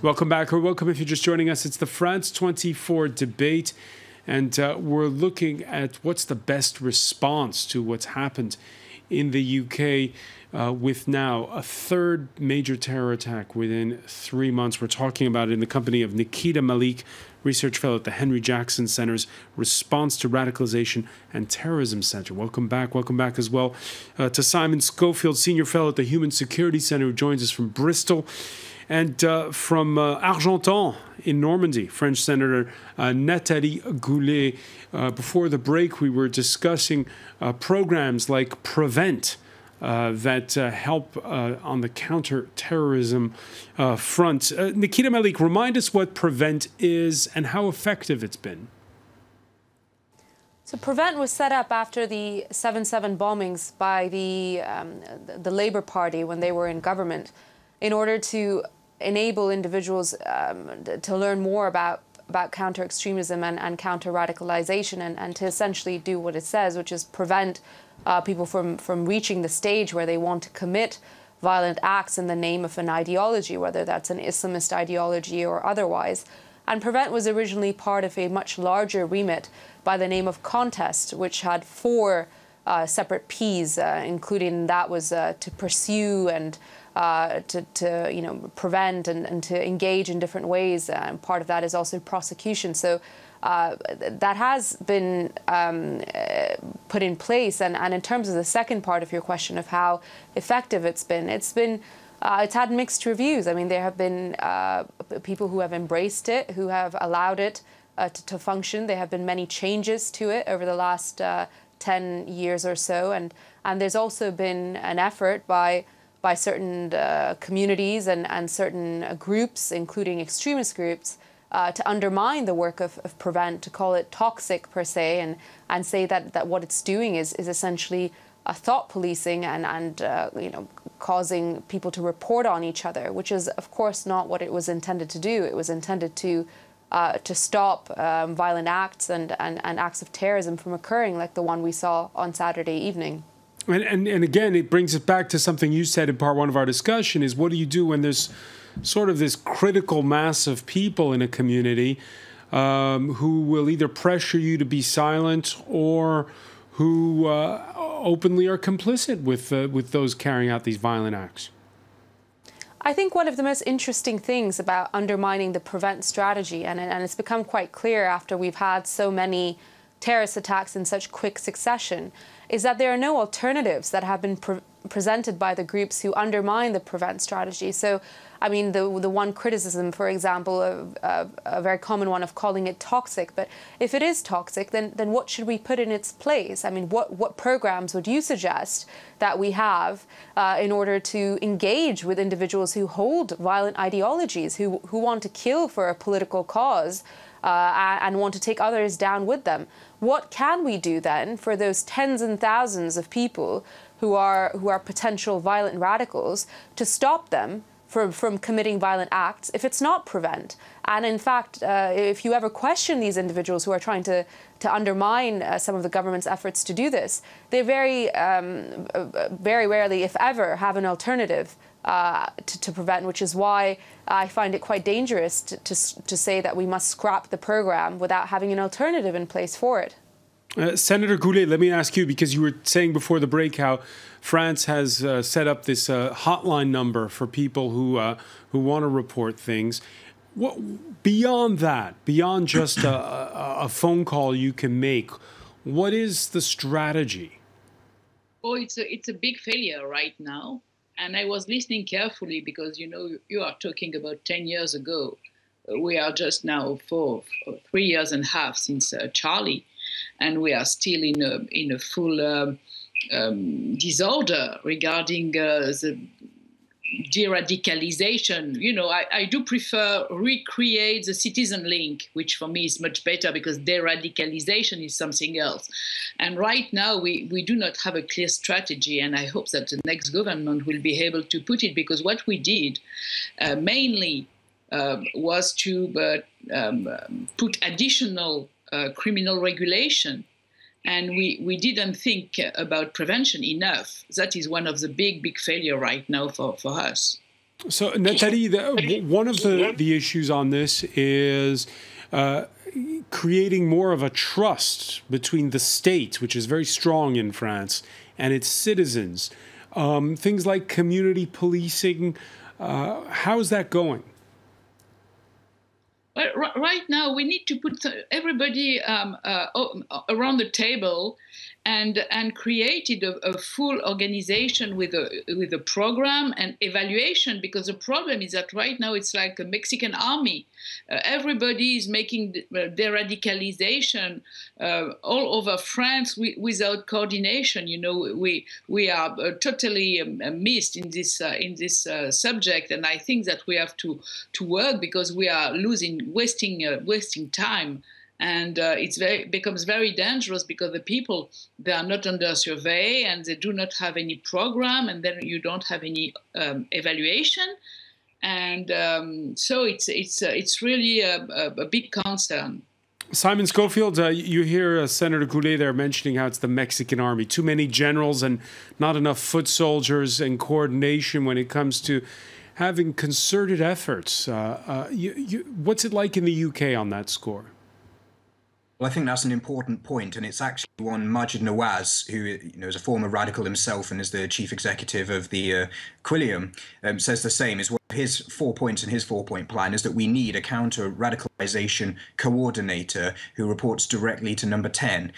Welcome back, or welcome if you're just joining us. It's the France 24 debate, and we're looking at what's the best response to what's happened in the UK with now a third major terror attack within 3 months. We're talking about it in the company of Nikita Malik, research fellow at the Henry Jackson Center's Response to Radicalization and Terrorism Center. Welcome back as well to Simon Schofield, senior fellow at the Human Security Center, who joins us from Bristol. And from Argentan in Normandy, French Senator Nathalie Goulet. Before the break, we were discussing programs like PREVENT that help on the counter-terrorism front. Nikita Malik, remind us what PREVENT is and how effective it's been. So PREVENT was set up after the 7/7 bombings by the Labour Party when they were in government, in order to enable individuals to learn more about counter-extremism and counter-radicalization, and to essentially do what it says, which is prevent people from reaching the stage where they want to commit violent acts in the name of an ideology, whether that's an Islamist ideology or otherwise. And PREVENT was originally part of a much larger remit by the name of CONTEST, which had 4 separate Ps, including that was to pursue and to prevent and to engage in different ways. And part of that is also prosecution. So that has been put in place. And in terms of the second part of your question of how effective it's had mixed reviews. I mean, there have been people who have embraced it, who have allowed it to function. There have been many changes to it over the last 10 years or so. And there's also been an effort by certain communities and certain groups, including extremist groups, to undermine the work of PREVENT, to call it toxic per se, and say that what it's doing is essentially a thought policing and causing people to report on each other, which is of course not what it was intended to do. It was intended to stop violent acts and acts of terrorism from occurring, like the one we saw on Saturday evening. And again, it brings us back to something you said in part 1 of our discussion, is what do you do when there's sort of this critical mass of people in a community who will either pressure you to be silent or who openly are complicit with those carrying out these violent acts? I think one of the most interesting things about undermining the PREVENT strategy, and it's become quite clear after we've had so many terrorist attacks in such quick succession, is that there are no alternatives that have been presented by the groups who undermine the PREVENT strategy. So, I mean, the one criticism, for example, a very common one of calling it toxic. But if it is toxic, then what should we put in its place? I mean, what programs would you suggest that we have in order to engage with individuals who hold violent ideologies, who want to kill for a political cause, and want to take others down with them? What can we do then for those tens and thousands of people who are potential violent radicals to stop them from committing violent acts if it's not PREVENT? And in fact, if you ever question these individuals who are trying to undermine some of the government's efforts to do this, they very rarely, if ever, have an alternative to PREVENT, which is why I find it quite dangerous to say that we must scrap the program without having an alternative in place for it. Senator Goulet, let me ask you, because you were saying before the break how France has set up this hotline number for people who want to report things. What, beyond that, beyond just a phone call you can make, what is the strategy? Oh, it's a big failure right now. And I was listening carefully because, you are talking about 10 years ago. We are just now for 3 years and a half since Charlie, and we are still in a full disorder regarding the de-radicalization. I do prefer recreate the citizen link, which for me is much better because de-radicalization is something else. And right now we do not have a clear strategy, and I hope that the next government will be able to put it, because what we did mainly was to put additional criminal regulation. And we didn't think about prevention enough. That is one of the big failure right now for us. So, Nathalie, one of the issues on this is creating more of a trust between the state, which is very strong in France, and its citizens. Things like community policing, how's that going? Well, right now we need to put everybody around the table and created a full organization with a program and evaluation, because the problem is that right now it's like a Mexican army. Everybody is making de-radicalization all over France without coordination. You know, we are totally missed in this subject, and I think that we have to work, because we are wasting time. And it becomes very dangerous, because the people, they are not under survey and they do not have any program, and then you don't have any evaluation. And so it's really a big concern. Simon Schofield, you hear Senator Goulet there mentioning how it's the Mexican army. Too many generals and not enough foot soldiers and coordination when it comes to having concerted efforts. What's it like in the UK on that score? Well, I think that's an important point, and it's actually one Majid Nawaz, who is a former radical himself and is the chief executive of the Quilliam, says the same. Is one of his 4 points in his 4-point plan is that we need a counter-radicalization coordinator who reports directly to number 10,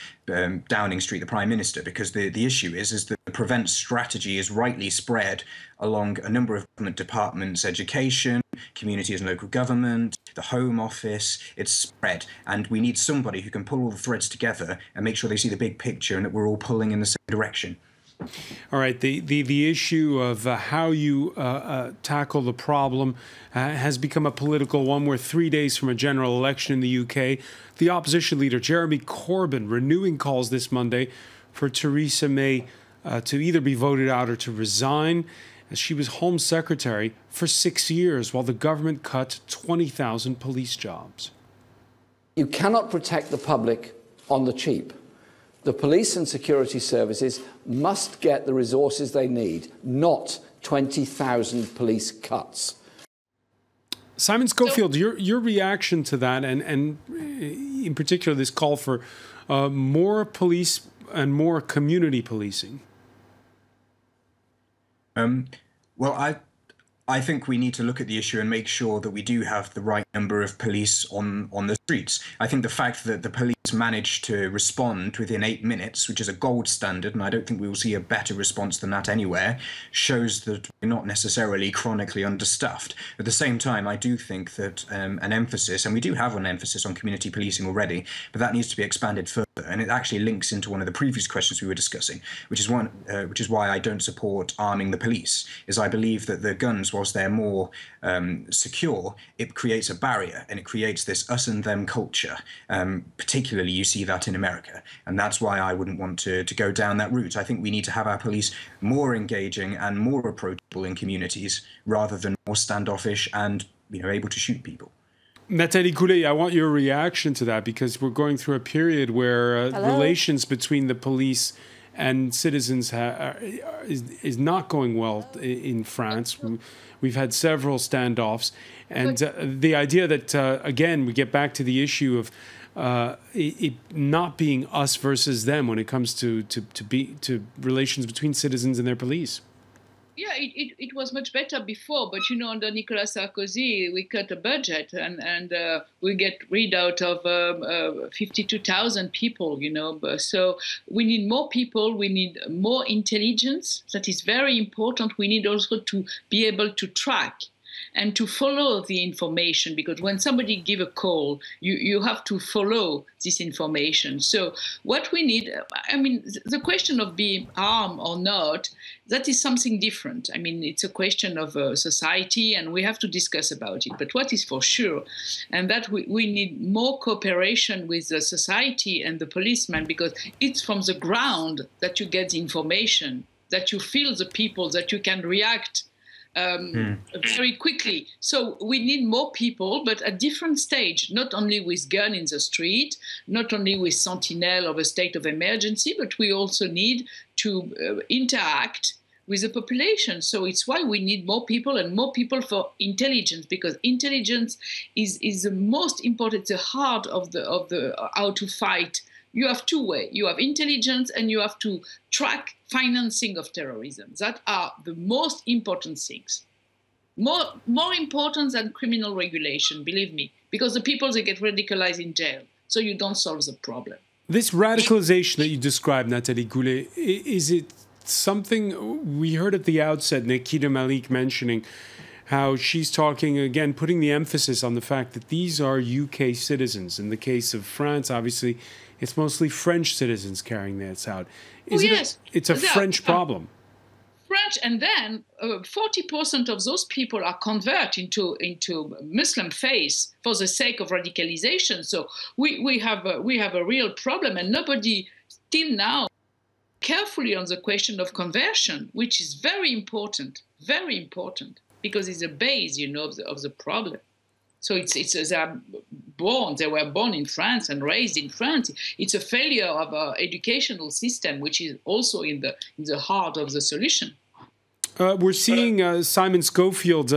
Downing Street, the Prime Minister, because the issue is that the prevent strategy is rightly spread along a number of government departments: education, communities and local government, the Home Office. It's spread, and we need somebody who can pull all the threads together and make sure they see the big picture and that we're all pulling in the same direction. All right, the issue of how you tackle the problem has become a political one. We're 3 days from a general election in the UK. The opposition leader, Jeremy Corbyn, renewing calls this Monday for Theresa May to either be voted out or to resign, as she was Home Secretary for 6 years while the government cut 20,000 police jobs. You cannot protect the public on the cheap. The police and security services must get the resources they need, not 20,000 police cuts. Simon Schofield, your reaction to that, and in particular this call for more police and more community policing? Well, I think we need to look at the issue and make sure that we do have the right number of police on the streets. I think the fact that the police managed to respond within 8 minutes, which is a gold standard, and I don't think we will see a better response than that anywhere, shows that we're not necessarily chronically understaffed. At the same time, I do think that an emphasis, and we do have an emphasis on community policing already, but that needs to be expanded further. And it actually links into one of the previous questions we were discussing, which is why I don't support arming the police. Is I believe that the guns, whilst they're more secure, it creates a barrier, and it creates this us and them culture. Particularly, you see that in America, and that's why I wouldn't want to go down that route. I think we need to have our police more engaging and more approachable in communities, rather than more standoffish and able to shoot people. Nathalie Goulet, I want your reaction to that, because we're going through a period where relations between the police and citizens is not going well in France. We've had several standoffs, and the idea that, again, we get back to the issue of it not being us versus them when it comes to relations between citizens and their police. Yeah, it was much better before, but under Nicolas Sarkozy, we cut a budget and we get rid out of 52,000 people, So we need more people, we need more intelligence. That is very important. We need also to be able to track and to follow the information, because when somebody give a call, you have to follow this information. So what we need, the question of being armed or not, that is something different. It's a question of society, and we have to discuss about it. But what is for sure, and that we need more cooperation with the society and the policemen, because it's from the ground that you get the information, that you feel the people, that you can react very quickly. So we need more people, but at different stage, not only with gun in the street, not only with sentinel of a state of emergency, but we also need to interact with the population. So it's why we need more people and more people for intelligence, because intelligence is the most important, the heart of the how to fight. You have two ways. You have intelligence and you have to track financing of terrorism. That are the most important things. More important than criminal regulation, believe me, because the people, they get radicalized in jail. So you don't solve the problem. This radicalization that you described, Nathalie Goulet, is it something we heard at the outset, Nikita Malik mentioning how she's talking, again, putting the emphasis on the fact that these are UK citizens. In the case of France, obviously, it's mostly French citizens carrying this out. It's a French problem. French, and then 40% of those people are convert into Muslim faith for the sake of radicalization. So we have a real problem, and nobody still now carefully on the question of conversion, which is very important, because it's a base, of the problem. So they were born in France and raised in France. It's a failure of our educational system, which is also in the heart of the solution. We're seeing Simon Schofield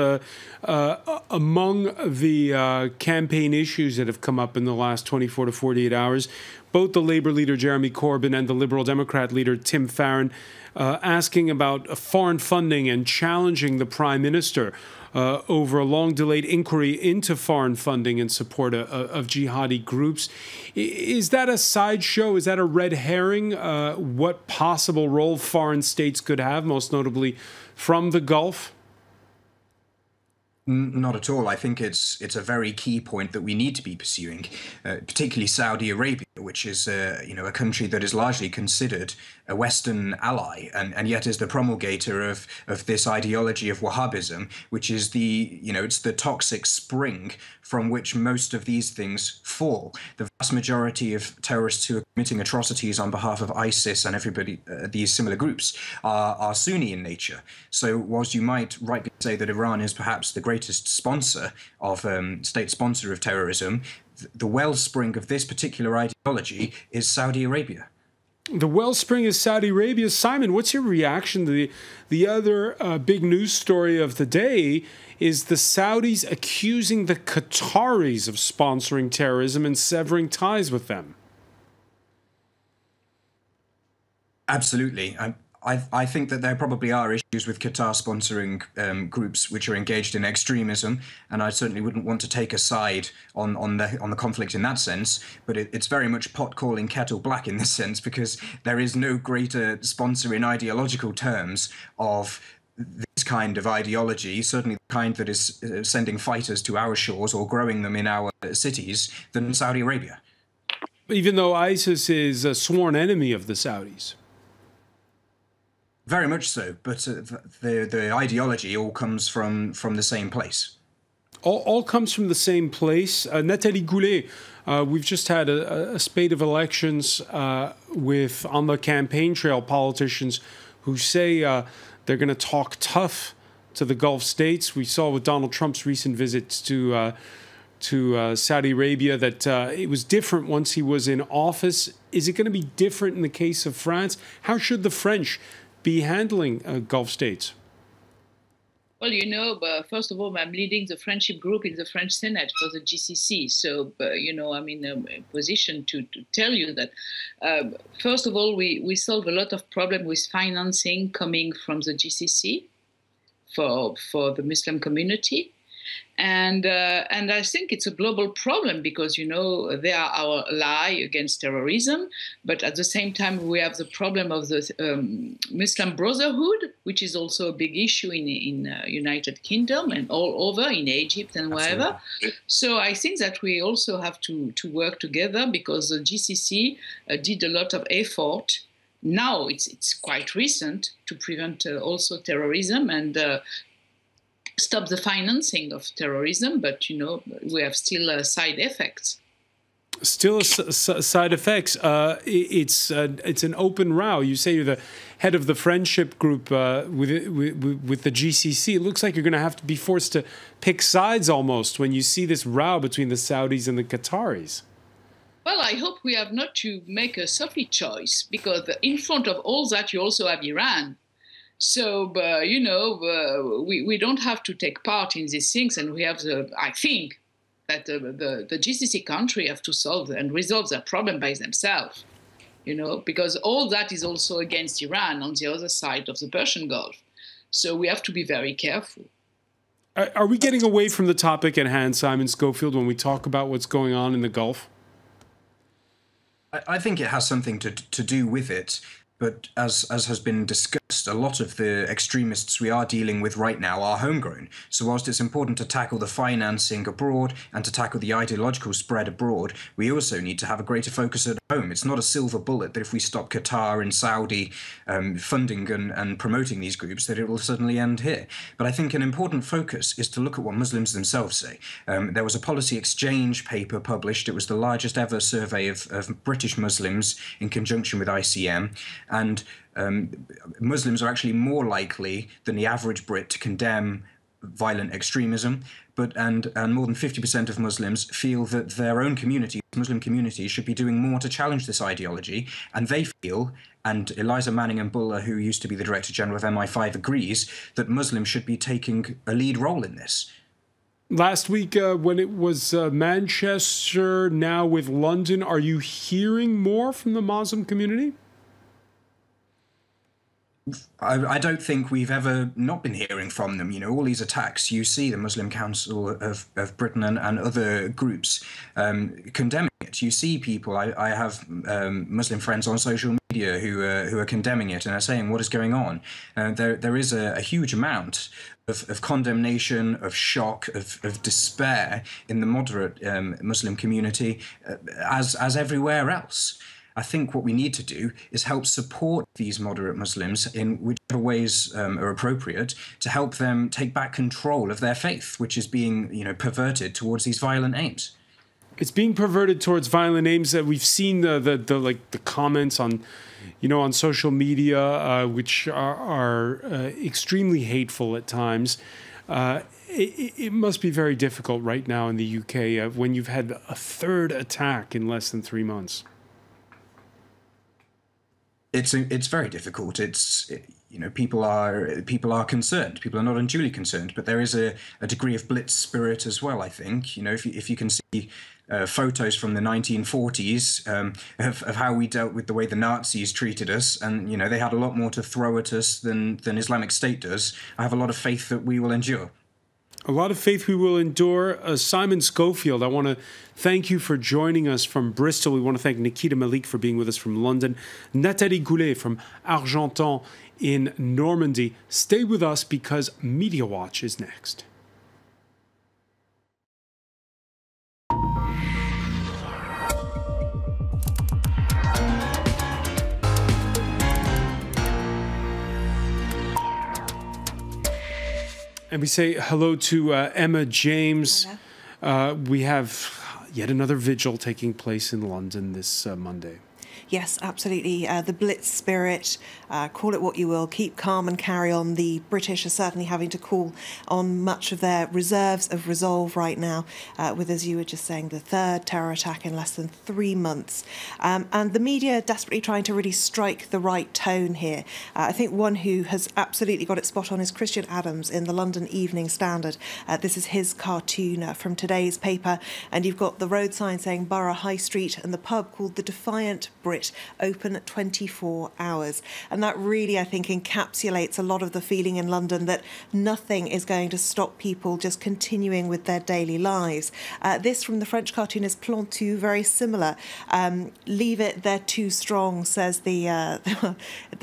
among the campaign issues that have come up in the last 24 to 48 hours. Both the Labour leader Jeremy Corbyn and the Liberal Democrat leader Tim Farron asking about foreign funding and challenging the Prime Minister over a long-delayed inquiry into foreign funding in support of jihadi groups. Is that a sideshow? Is that a red herring? What possible role foreign states could have, most notably from the Gulf? Not at all. I think it's a very key point that we need to be pursuing, particularly Saudi Arabia, which is a country that is largely considered a Western ally, and yet is the promulgator of this ideology of Wahhabism, which is it's the toxic spring from which most of these things fall. The vast majority of terrorists who are committing atrocities on behalf of ISIS and everybody, these similar groups, are Sunni in nature. So whilst you might rightly say that Iran is perhaps the greatest sponsor of state sponsor of terrorism, the wellspring of this particular ideology is Saudi Arabia. The wellspring is Saudi Arabia. Simon, what's your reaction to the other big news story of the day is the Saudis accusing the Qataris of sponsoring terrorism and severing ties with them? Absolutely. I think that there probably are issues with Qatar sponsoring groups which are engaged in extremism, and I certainly wouldn't want to take a side on the conflict in that sense. But it's very much pot calling kettle black in this sense, because there is no greater sponsor in ideological terms of this kind of ideology, certainly the kind that is sending fighters to our shores or growing them in our cities, than Saudi Arabia. Even though ISIS is a sworn enemy of the Saudis. Very much so, but the ideology all comes from the same place. All comes from the same place. Nathalie Goulet, we've just had a spate of elections with, on the campaign trail, politicians who say they're going to talk tough to the Gulf states. We saw with Donald Trump's recent visits to Saudi Arabia that it was different once he was in office. Is it going to be different in the case of France? How should the French be handling Gulf states? Well, first of all, I'm leading the friendship group in the French Senate for the GCC. So, I'm in a position to tell you that, first of all, we solve a lot of problem with financing coming from the GCC for the Muslim community. And I think it's a global problem because, they are our ally against terrorism. But at the same time, we have the problem of the Muslim Brotherhood, which is also a big issue in United Kingdom and all over in Egypt and wherever. Absolutely. So I think that we also have to work together because the GCC did a lot of effort. Now it's quite recent to prevent also terrorism and stop the financing of terrorism, but we have still side effects. Still side effects. It's an open row. You say you're the head of the friendship group with the GCC. It looks like you're going to have to be forced to pick sides almost when you see this row between the Saudis and the Qataris. Well, I hope we have not to make a Sophie choice, because in front of all that, you also have Iran. So, we don't have to take part in these things, and we have I think that the GCC country have to solve and resolve their problem by themselves, because all that is also against Iran on the other side of the Persian Gulf. So we have to be very careful. Are we getting away from the topic at hand, Simon Schofield, when we talk about what's going on in the Gulf? I think it has something to do with it. But as has been discussed, a lot of the extremists we are dealing with right now are homegrown. So whilst it's important to tackle the financing abroad and to tackle the ideological spread abroad, we also need to have a greater focus at home. It's not a silver bullet that if we stop Qatar and Saudi funding and promoting these groups, that it will suddenly end here. But I think an important focus is to look at what Muslims themselves say. There was a policy exchange paper published. It was the largest ever survey of British Muslims in conjunction with ICM. And Muslims are actually more likely than the average Brit to condemn violent extremism, and more than 50% of Muslims feel that their own community, Muslim communities, should be doing more to challenge this ideology. And they feel, and Eliza Manningham-Buller, who used to be the Director General of MI5, agrees, that Muslims should be taking a lead role in this. Last week, when it was Manchester, now with London, are you hearing more from the Muslim community? I don't think we've ever not been hearing from them. All these attacks, you see the Muslim Council of Britain and other groups condemning it. You see people, I have Muslim friends on social media who are condemning it and are saying what is going on. There is a huge amount of condemnation, of shock, of despair in the moderate Muslim community, as everywhere else. I think what we need to do is help support these moderate Muslims in whichever ways are appropriate to help them take back control of their faith, which is being, perverted towards these violent aims. It's being perverted towards violent aims. That we've seen the comments on, on social media, which are extremely hateful at times. It must be very difficult right now in the UK when you've had a third attack in less than 3 months. It's very difficult. People are concerned. People are not unduly concerned, but there is a degree of blitz spirit as well. I think if you can see photos from the 1940s of how we dealt with the way the Nazis treated us, and they had a lot more to throw at us than Islamic State does. I have a lot of faith that we will endure. A lot of faith we will endure. Simon Schofield, I want to thank you for joining us from Bristol. We want to thank Nikita Malik for being with us from London. Nathalie Goulet from Argentan in Normandy. Stay with us because Media Watch is next. And we say hello to Emma James. We have yet another vigil taking place in London this Monday. Yes, absolutely. The blitz spirit, call it what you will, keep calm and carry on. The British are certainly having to call on much of their reserves of resolve right now, with, as you were just saying, the third terror attack in less than 3 months. And the media desperately trying to really strike the right tone here. I think one who has absolutely got it spot on is Christian Adams in the London Evening Standard. This is his cartoon from today's paper. And you've got the road sign saying Borough High Street and the pub called the Defiant Brit, open 24 hours. And that really, I think, encapsulates a lot of the feeling in London that nothing is going to stop people just continuing with their daily lives. This from the French cartoonist Plantu, very similar. Leave it, they're too strong, says the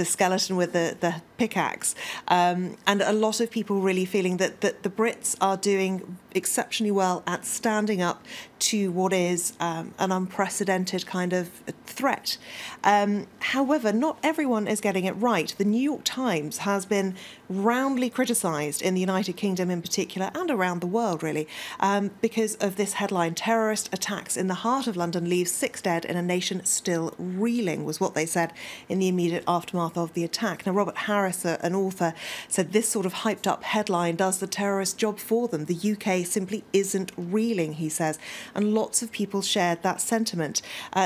skeleton with the pickaxe. And a lot of people really feeling that the Brits are doing exceptionally well at standing up to what is an unprecedented kind of threat. However, not everyone is getting it right. The New York Times has been roundly criticised in the United Kingdom in particular, and around the world really, because of this headline: terrorist attacks in the heart of London leave 6 dead in a nation still reeling, was what they said in the immediate aftermath of the attack. Now, Robert Harris, an author, said this sort of hyped up headline does the terrorist job for them. The UK simply isn't reeling, he says, and lots of people shared that sentiment.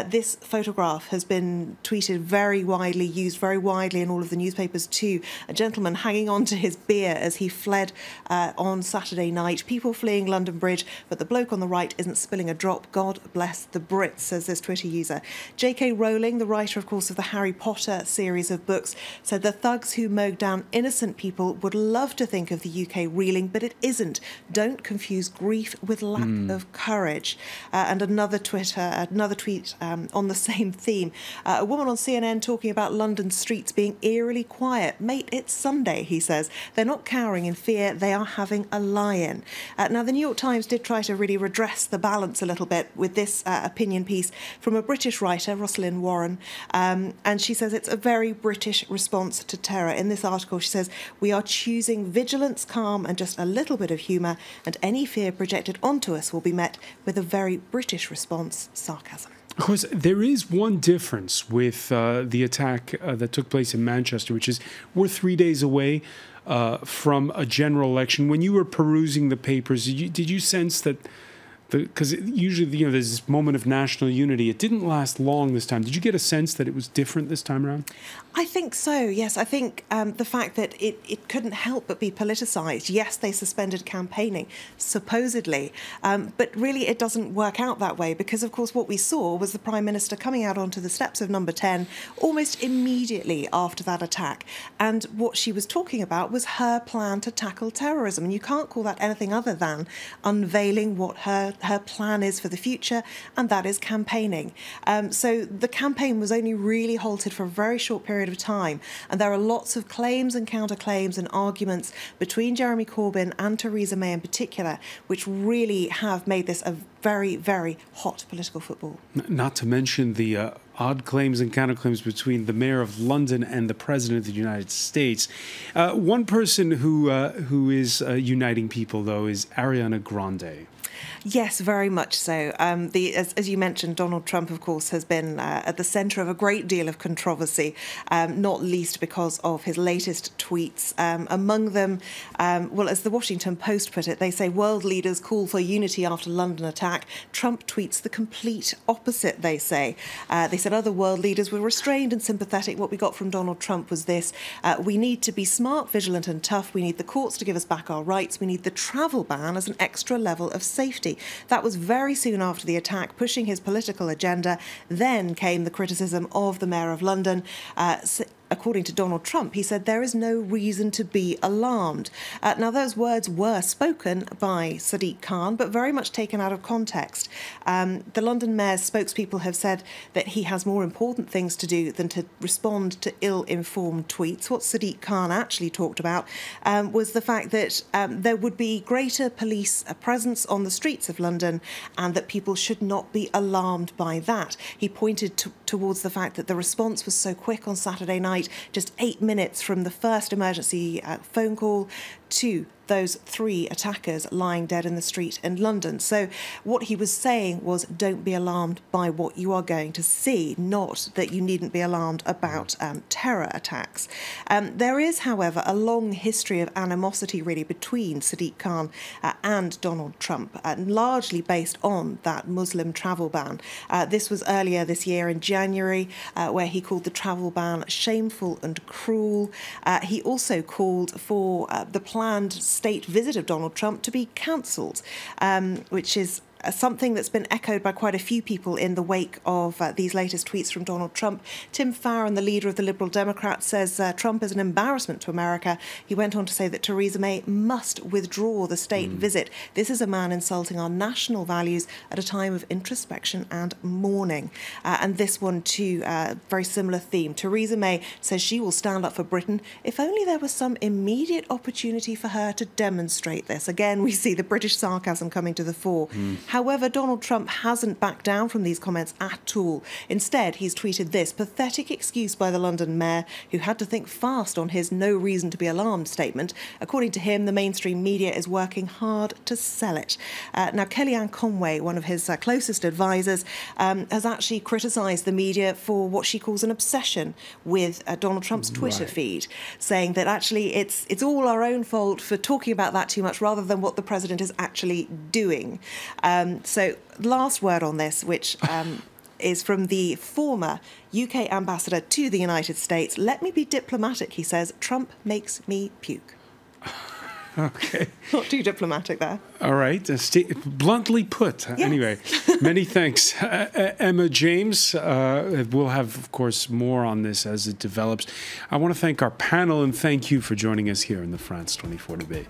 This photograph has been tweeted very widely, used very widely in all of the newspapers too. A gentleman hanging on to his beer as he fled on Saturday night. People fleeing London Bridge, but the bloke on the right isn't spilling a drop. God bless the Brits, says this Twitter user. J.K. Rowling, the writer, of course, of the Harry Potter series of books, said the thugs who mowed down innocent people would love to think of the UK reeling, but it isn't. Don't confuse grief with lack of courage. And another tweet on the same theme. A woman on CNN talking about London streets being eerily quiet. Mate, it's Sunday, he says. They're not cowering in fear, they are having a lie-in. Now, the New York Times did try to really redress the balance a little bit with this opinion piece from a British writer, Rosalind Warren, and she says it's a very British response to terror. In this article, she says, we are choosing vigilance, calm, and just a little bit of humour, and any fear projected onto us will be met with a very British response, sarcasm. Of course, there is one difference with the attack that took place in Manchester, which is we're 3 days away from a general election. When you were perusing the papers, did you sense that, because usually there's this moment of national unity, it didn't last long this time. Did you get a sense that it was different this time around? I think so, yes. I think the fact that it couldn't help but be politicised. Yes, they suspended campaigning, supposedly, but really it doesn't work out that way because, of course, what we saw was the Prime Minister coming out onto the steps of Number 10 almost immediately after that attack. And what she was talking about was her plan to tackle terrorism. And you can't call that anything other than unveiling what her plan is for the future, and that is campaigning. So the campaign was only really halted for a very short period of time, and there are lots of claims and counterclaims and arguments between Jeremy Corbyn and Theresa May in particular, which really have made this a very, very hot political football. Not to mention the odd claims and counterclaims between the mayor of London and the president of the United States. One person who is uniting people, though, is Ariana Grande. Yes, very much so. As you mentioned, Donald Trump, of course, has been at the centre of a great deal of controversy, not least because of his latest tweets. Among them, well, as the Washington Post put it, they say world leaders call for unity after London attack. Trump tweets the complete opposite, they say. They said other world leaders were restrained and sympathetic. What we got from Donald Trump was this: we need to be smart, vigilant and tough. We need the courts to give us back our rights. We need the travel ban as an extra level of safety. That was very soon after the attack, pushing his political agenda. Then came the criticism of the Mayor of London. According to Donald Trump, he said there is no reason to be alarmed. Now, those words were spoken by Sadiq Khan, but very much taken out of context. The London Mayor's spokespeople have said that he has more important things to do than to respond to ill-informed tweets. What Sadiq Khan actually talked about was the fact that there would be greater police presence on the streets of London and that people should not be alarmed by that. He pointed towards the fact that the response was so quick on Saturday night, just 8 minutes from the first emergency phone call to those 3 attackers lying dead in the street in London. So what he was saying was, don't be alarmed by what you are going to see, not that you needn't be alarmed about terror attacks. There is, however, a long history of animosity really between Sadiq Khan and Donald Trump, largely based on that Muslim travel ban. This was earlier this year in January, where he called the travel ban shameful and cruel. He also called for the planned state visit of Donald Trump to be cancelled, which is something that's been echoed by quite a few people in the wake of these latest tweets from Donald Trump. Tim Farron, the leader of the Liberal Democrats, says Trump is an embarrassment to America. He went on to say that Theresa May must withdraw the state visit. This is a man insulting our national values at a time of introspection and mourning. And this one too, very similar theme. Theresa May says she will stand up for Britain if only there was some immediate opportunity for her to demonstrate this. Again, we see the British sarcasm coming to the fore. However, Donald Trump hasn't backed down from these comments at all. Instead, he's tweeted this pathetic excuse by the London mayor, who had to think fast on his no reason to be alarmed statement. According to him, the mainstream media is working hard to sell it. Now, Kellyanne Conway, one of his closest advisors, has actually criticised the media for what she calls an obsession with Donald Trump's Twitter feed, saying that actually it's all our own fault for talking about that too much rather than what the president is actually doing. So last word on this, which is from the former UK ambassador to the United States. Let me be diplomatic, he says. Trump makes me puke. Okay. Not too diplomatic there. All right. Bluntly put. Yes. Anyway, many thanks. Emma James, we'll have, of course, more on this as it develops. I want to thank our panel and thank you for joining us here in the France 24 debate.